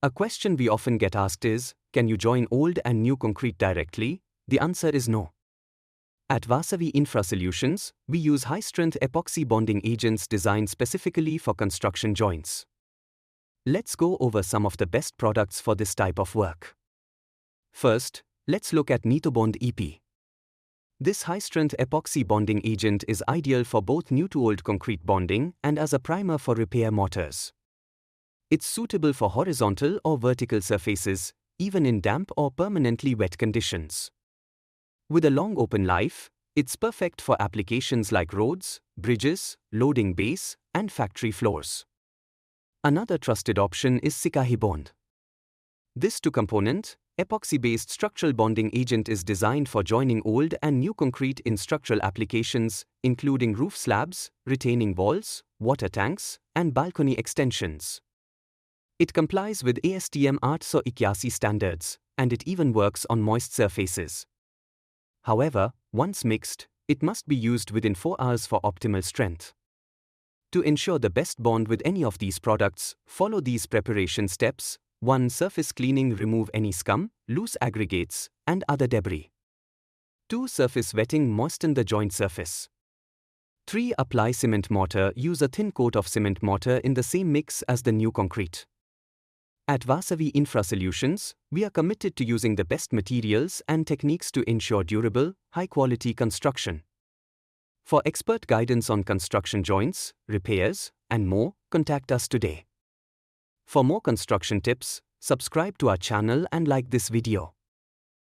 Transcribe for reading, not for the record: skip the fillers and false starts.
A question we often get asked is, can you join old and new concrete directly? The answer is no. At Vasavi Infra Solutions, we use high-strength epoxy bonding agents designed specifically for construction joints. Let's go over some of the best products for this type of work. First, let's look at Nitobond EP. This high-strength epoxy bonding agent is ideal for both new to old concrete bonding and as a primer for repair mortars. It's suitable for horizontal or vertical surfaces, even in damp or permanently wet conditions. With a long open life, it's perfect for applications like roads, bridges, loading bays, and factory floors. Another trusted option is Sika Hibond. This two-component, epoxy-based structural bonding agent is designed for joining old and new concrete in structural applications, including roof slabs, retaining walls, water tanks, and balcony extensions. It complies with ASTM 881 standards, and it even works on moist surfaces. However, once mixed, it must be used within 4 hours for optimal strength. To ensure the best bond with any of these products, follow these preparation steps. 1. Surface cleaning. Remove any scum, loose aggregates, and other debris. 2. Surface wetting. Moisten the joint surface. 3. Apply cement mortar. Use a thin coat of cement mortar in the same mix as the new concrete. At Vasavi Infra Solutions, we are committed to using the best materials and techniques to ensure durable, high-quality construction. For expert guidance on construction joints, repairs, and more, contact us today. For more construction tips, subscribe to our channel and like this video.